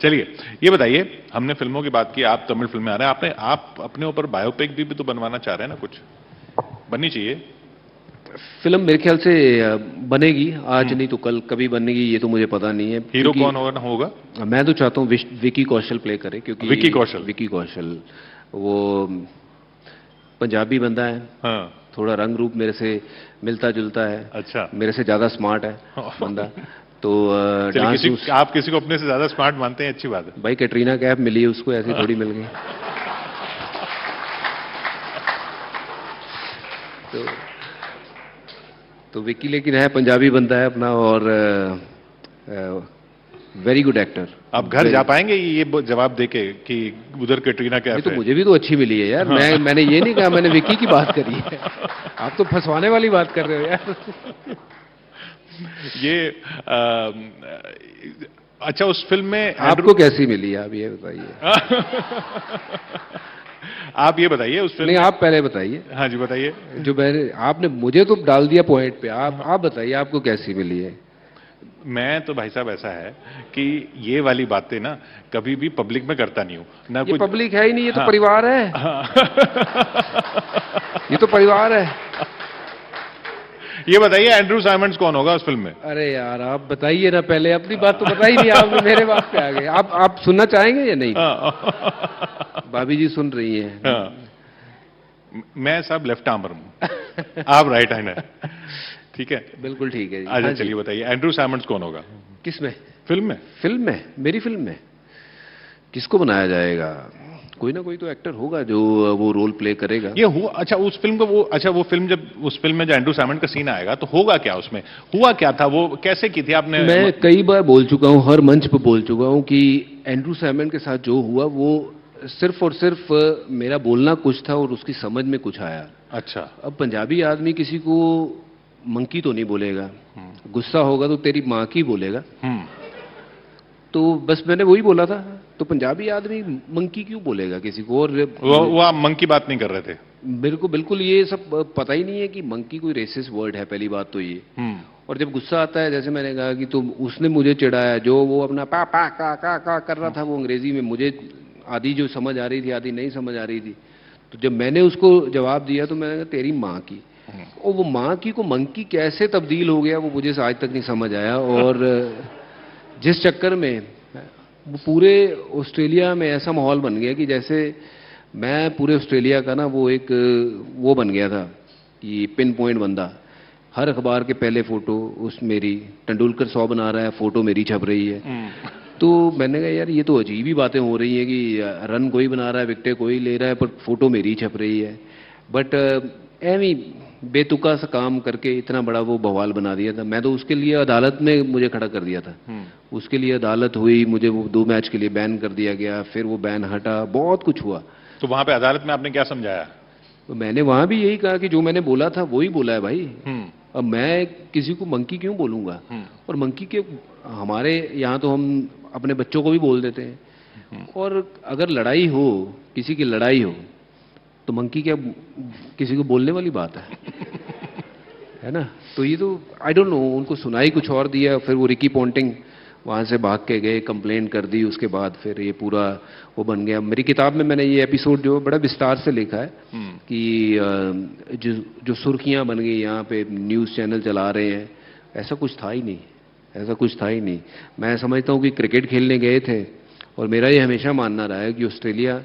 चलिए, ये बताइए, हमने फिल्मों की बात की, आप तमिल फिल्म में आ रहे हैं, आप अपने ऊपर बायोपिक भी तो बनवाना चाह रहे हैं ना, कुछ बननी चाहिए। फिल्म मेरे ख्याल से बनेगी, आज नहीं तो कल कभी बनेगी, ये तो मुझे पता नहीं है। हीरो कौन होगा ना होगा? मैं तो चाहता हूँ विकी कौशल प्ले करे, क्योंकि विकी कौशल वो पंजाबी बंदा है। हाँ। थोड़ा रंग रूप मेरे से मिलता जुलता है। अच्छा। मेरे से ज्यादा स्मार्ट है बंदा। तो आप किसी को अपने से ज्यादा स्मार्ट मानते हैं, अच्छी बात है। भाई कैटरीना कैफ मिली है उसको, ऐसी थोड़ी मिल गई। तो विकी लेकिन है, पंजाबी बंदा है अपना, और वेरी गुड एक्टर। आप घर जा पाएंगे ये जवाब देके कि उधर कैटरीना कैफ है? तो मुझे भी तो अच्छी मिली है यार। मैंने ये नहीं कहा, मैंने विकी की बात करी है। आप तो फंसवाने वाली बात कर रहे हो यार। ये अच्छा, उस फिल्म में आपको कैसी मिली, आप ये बताइए। आप ये बताइए उस फिल्म नहीं, आप पहले बताइए। हाँ जी, बताइए। जो मैंने, आपने मुझे तो डाल दिया पॉइंट पे, आप बताइए आपको कैसी मिली है। मैं तो भाई साहब ऐसा है कि ये वाली बातें ना कभी भी पब्लिक में करता नहीं हूं ना। ये पब्लिक है ही नहीं, ये तो परिवार है। ये तो परिवार है। ये बताइए एंड्रू साइमंड्स कौन होगा उस फिल्म में? अरे यार आप बताइए ना, पहले अपनी बात तो बताई नहीं आपने, मेरे बात पे आ गए। आप सुनना चाहेंगे या नहीं? भाभी जी सुन रही हैं। मैं साहब लेफ्ट आर्मर हूं, आप राइट हैंडर। ठीक है, बिल्कुल ठीक है जी। अच्छा चलिए बताइए, एंड्रू साइमंड्स कौन होगा? किसमें? फिल्म में। फिल्म में? मेरी फिल्म में किसको बनाया जाएगा? कोई ना कोई तो एक्टर होगा जो वो रोल प्ले करेगा। ये हुआ, अच्छा उस फिल्म को, वो अच्छा वो फिल्म, जब उस फिल्म में जो एंड्रू साइमंड का सीन आएगा तो होगा क्या उसमें? हुआ क्या था, वो कैसे की थी आपने? मैं कई बार बोल चुका हूं, हर मंच पर बोल चुका हूं कि एंड्रू साइमंड के साथ जो हुआ वो सिर्फ और सिर्फ मेरा बोलना कुछ था और उसकी समझ में कुछ आया। अच्छा। अब पंजाबी आदमी किसी को मंकी तो नहीं बोलेगा, गुस्सा होगा तो तेरी माँ की बोलेगा। तो बस मैंने वही बोला था। तो पंजाबी आदमी मंकी क्यों बोलेगा किसी को? और वो आप मंकी बात नहीं कर रहे थे? बिल्कुल ये सब पता ही नहीं है कि मंकी कोई रेसिस्ट वर्ड है, पहली बात तो ये। और जब गुस्सा आता है, जैसे मैंने कहा कि तुम, उसने मुझे चिढ़ाया, जो वो अपना पा पा का कर रहा था वो अंग्रेजी में, मुझे आधी जो समझ आ रही थी आधी नहीं समझ आ रही थी। तो जब मैंने उसको जवाब दिया तो मैंने कहा तेरी माँ की, और वो माँ की को मंकी कैसे तब्दील हो गया वो मुझे आज तक नहीं समझ आया। और जिस चक्कर में वो पूरे ऑस्ट्रेलिया में ऐसा माहौल बन गया कि जैसे मैं पूरे ऑस्ट्रेलिया का ना वो एक वो बन गया था कि पिन पॉइंट बंदा। हर अखबार के पहले फोटो उस मेरी, तेंदुलकर 100 बना रहा है, फोटो मेरी छप रही है। तो मैंने कहा यार ये तो अजीब ही बातें हो रही हैं कि रन कोई बना रहा है, विकेटें कोई ले रहा है, पर फोटो मेरी छप रही है। बट एवी बेतुका सा काम करके इतना बड़ा वो बवाल बना दिया था। मैं तो उसके लिए अदालत में मुझे खड़ा कर दिया था। उसके लिए अदालत हुई, मुझे वो 2 मैच के लिए बैन कर दिया गया, फिर वो बैन हटा, बहुत कुछ हुआ। तो वहां पे अदालत में आपने क्या समझाया? तो मैंने वहां भी यही कहा कि जो मैंने बोला था वही बोला है भाई। अब मैं किसी को मंकी क्यों बोलूंगा? और मंकी के, हमारे यहाँ तो हम अपने बच्चों को भी बोल देते हैं। और अगर लड़ाई हो, किसी की लड़ाई हो, तो मंकी क्या किसी को बोलने वाली बात है ना? तो ये तो आई डोंट नो, उनको सुनाई कुछ और दिया, फिर वो रिकी पॉन्टिंग वहाँ से भाग के गए, कंप्लेंट कर दी, उसके बाद फिर ये पूरा वो बन गया। मेरी किताब में मैंने ये एपिसोड जो बड़ा विस्तार से लिखा है कि जो सुर्खियाँ बन गई, यहाँ पे न्यूज़ चैनल चला रहे हैं, ऐसा कुछ था ही नहीं, ऐसा कुछ था ही नहीं। मैं समझता हूँ कि क्रिकेट खेलने गए थे, और मेरा ये हमेशा मानना रहा है कि ऑस्ट्रेलिया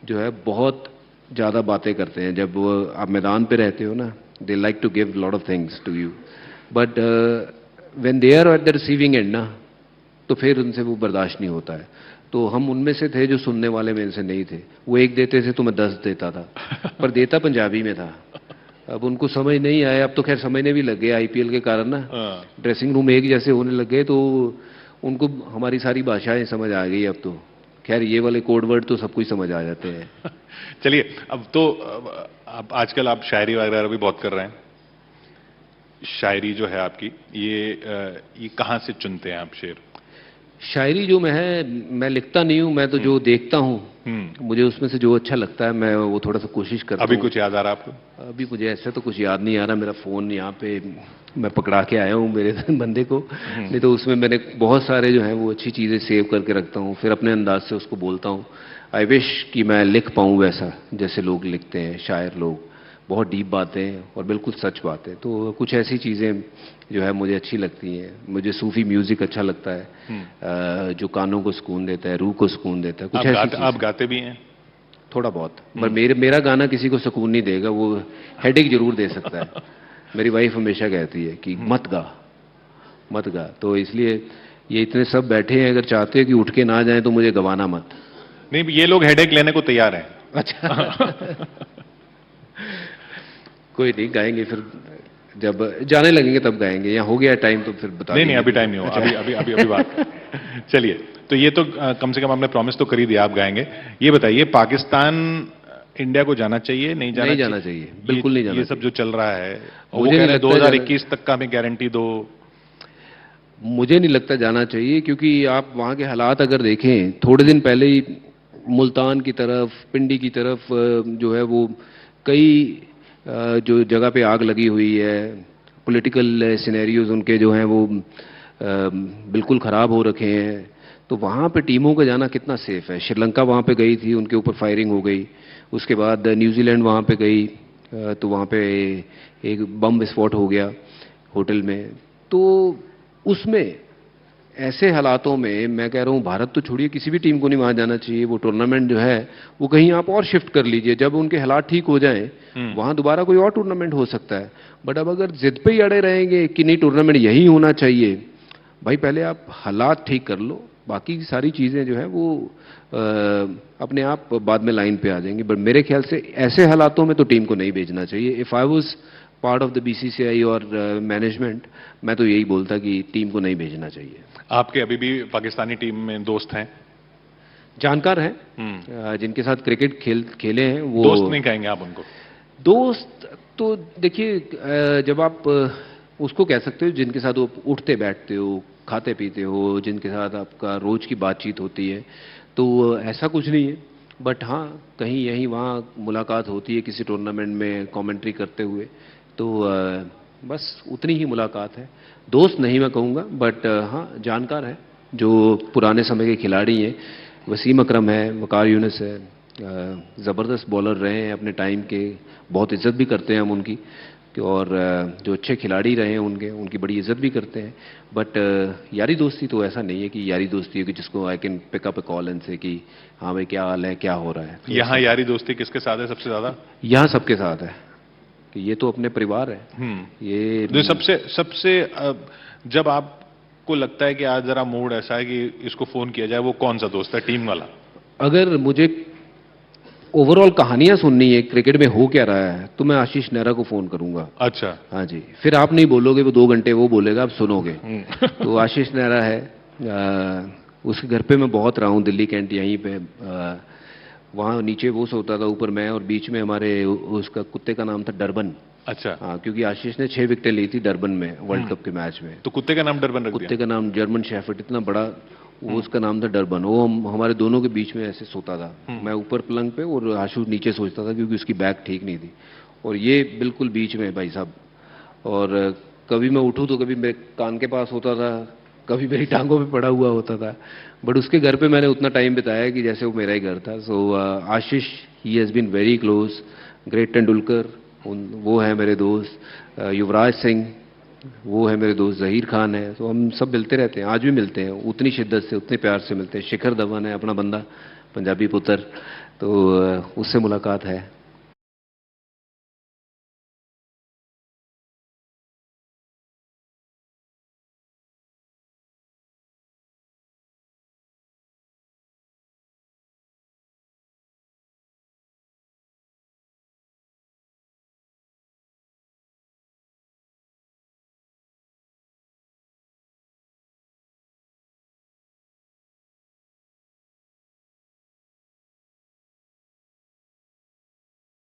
जो है बहुत ज़्यादा बातें करते हैं। जब आप मैदान पे रहते हो ना, they like to give lot of things to you, but when they are at the receiving end ना, तो फिर उनसे वो बर्दाश्त नहीं होता है। तो हम उनमें से थे जो सुनने वाले में से नहीं थे। वो एक देते थे तो मैं 10 देता था, पर देता पंजाबी में था। अब उनको समझ नहीं आया, अब तो खैर समझने भी लग गए आईपीएल के कारण ना, ड्रेसिंग रूम एक जैसे होने लग गए, तो उनको हमारी सारी भाषाएं समझ आ गई। अब तो खैर ये वाले कोड वर्ड तो सब कुछ समझ आ जाते हैं। चलिए, अब तो अब आजकल आप शायरी वगैरह भी बहुत कर रहे हैं। शायरी जो है आपकी, ये कहाँ से चुनते हैं आप शेर? शायरी जो मैं लिखता नहीं हूँ, मैं तो जो देखता हूँ मुझे उसमें से जो अच्छा लगता है मैं वो थोड़ा सा कोशिश करता हूँ। अभी कुछ याद आ रहा है आपको? अभी मुझे ऐसे तो कुछ याद नहीं आ रहा। मेरा फ़ोन यहाँ पे मैं पकड़ा के आया हूँ मेरे बंदे को, नहीं तो उसमें मैंने बहुत सारे जो हैं वो अच्छी चीज़ें सेव करके रखता हूँ, फिर अपने अंदाज से उसको बोलता हूँ। आई विश कि मैं लिख पाऊँ वैसा जैसे लोग लिखते हैं, शायर लोग, बहुत डीप बातें और बिल्कुल सच बातें। तो कुछ ऐसी चीज़ें जो है मुझे अच्छी लगती हैं। मुझे सूफ़ी म्यूज़िक अच्छा लगता है, जो कानों को सुकून देता है, रूह को सुकून देता है। कुछ ऐसी आप गाते भी हैं? थोड़ा बहुत, पर मेरा गाना किसी को सुकून नहीं देगा, वो हेडेक जरूर दे सकता है। मेरी वाइफ हमेशा कहती है कि मत गा, मत गा। तो इसलिए ये इतने सब बैठे हैं, अगर चाहते हो कि उठ के ना जाएं तो मुझे गवाना मत। नहीं, ये लोग हेडेक लेने को तैयार हैं। अच्छा कोई नहीं, गाएंगे फिर जब जाने लगेंगे तब गाएंगे। यहाँ हो गया टाइम तो फिर बता नहीं, अभी टाइम नहीं हुआ। अभी बात चलिए। तो ये तो कम से कम आपने प्रॉमिस तो कर ही दिया, आप गाएंगे। ये बताइए, पाकिस्तान इंडिया को जाना चाहिए, नहीं जाना चाहिए? बिल्कुल नहीं जाना। ये सब जो चल रहा है, और मुझे वो कह रहे 2021 2021 तक का हमें गारंटी दो। मुझे नहीं लगता जाना चाहिए, क्योंकि आप वहाँ के हालात अगर देखें, थोड़े दिन पहले ही मुल्तान की तरफ, पिंडी की तरफ जो है वो कई जो जगह पे आग लगी हुई है, पॉलिटिकल सिनेरियोज उनके जो हैं वो बिल्कुल ख़राब हो रखे हैं। तो वहाँ पे टीमों का जाना कितना सेफ है? श्रीलंका वहाँ पे गई थी, उनके ऊपर फायरिंग हो गई। उसके बाद न्यूजीलैंड वहाँ पे गई, तो वहाँ पे एक बम विस्फोट हो गया होटल में। तो उसमें ऐसे हालातों में मैं कह रहा हूँ, भारत तो छोड़िए, किसी भी टीम को नहीं वहाँ जाना चाहिए। वो टूर्नामेंट जो है वो कहीं आप और शिफ्ट कर लीजिए, जब उनके हालात ठीक हो जाएं वहाँ दोबारा कोई और टूर्नामेंट हो सकता है। बट अब अगर जिद पे ही अड़े रहेंगे कि नहीं टूर्नामेंट यही होना चाहिए, भाई पहले आप हालात ठीक कर लो, बाकी सारी चीज़ें जो है वो अपने आप बाद में लाइन पे आ जाएंगी। बट मेरे ख्याल से ऐसे हालातों में तो टीम को नहीं भेजना चाहिए। If I was part of the BCCI और मैनेजमेंट, मैं तो यही बोलता कि टीम को नहीं भेजना चाहिए। आपके अभी भी पाकिस्तानी टीम में दोस्त हैं? जानकार हैं, जिनके साथ क्रिकेट खेले हैं वो। दोस्त नहीं कहेंगे आप उनको? दोस्त तो देखिए, जब आप उसको कह सकते हो जिनके साथ वो उठते बैठते हो, खाते पीते हो, जिनके साथ आपका रोज की बातचीत होती है, तो ऐसा कुछ नहीं है। बट हाँ, कहीं यहीं वहाँ मुलाकात होती है किसी टूर्नामेंट में कमेंट्री करते हुए, तो बस उतनी ही मुलाकात है। दोस्त नहीं मैं कहूँगा, बट हाँ जानकार है, जो पुराने समय के खिलाड़ी हैं। वसीम अकरम है, वकार यूनिस है, ज़बरदस्त बॉलर रहे हैं अपने टाइम के, बहुत इज्जत भी करते हैं हम उनकी, और जो अच्छे खिलाड़ी रहे हैं उनकी बड़ी इज्जत भी करते हैं। बट यारी दोस्ती तो ऐसा नहीं है कि यारी दोस्ती है कि जिसको I can pick up a call and say कि हाँ भाई क्या हाल है, क्या हो रहा है। तो यहाँ यारी दोस्ती किसके साथ है सबसे ज्यादा? यहाँ सबके साथ है कि ये तो अपने परिवार है। ये जो सबसे जब आपको लगता है कि आज जरा मूड ऐसा है कि इसको फोन किया जाए, वो कौन सा दोस्त है टीम वाला? अगर मुझे ओवरऑल कहानियां सुननी है क्रिकेट में हो क्या रहा है, तो मैं आशीष नेहरा को फोन करूंगा। अच्छा। हाँ जी, फिर आप नहीं बोलोगे वो 2 घंटे वो बोलेगा, आप सुनोगे। तो आशीष नेहरा है, उसके घर पे मैं बहुत रहा हूँ, दिल्ली कैंट यहीं पे। वहाँ नीचे वो सोता था, ऊपर मैं, और बीच में हमारे उसका कुत्ते का नाम था डरबन। अच्छा। हाँ, क्योंकि आशीष ने 6 विकेटें ली थी डरबन में वर्ल्ड कप के मैच में। तो कुत्ते का नाम डरबन रख दिया? कुत्ते का नाम जर्मन शेफर्ड, इतना बड़ा वो, उसका नाम था डरबन। वो हमारे दोनों के बीच में ऐसे सोता था, मैं ऊपर पलंग पे और आशु नीचे सोचता था, क्योंकि उसकी बैक ठीक नहीं थी, और ये बिल्कुल बीच में भाई साहब। और कभी मैं उठूँ तो कभी मेरे कान के पास होता था, कभी मेरी टांगों पे पड़ा हुआ होता था। बट उसके घर पे मैंने उतना टाइम बिताया कि जैसे वो मेरा ही घर था। So Ashish, he has been very close. Great Tendulkar, वो है मेरे दोस्त। युवराज सिंह, वो है मेरे दोस्त। ज़हीर खान है, तो हम सब मिलते रहते हैं, आज भी मिलते हैं, उतनी शिद्दत से, उतने प्यार से मिलते हैं। शिखर धवन है अपना बंदा, पंजाबी पुत्र, तो उससे मुलाकात है।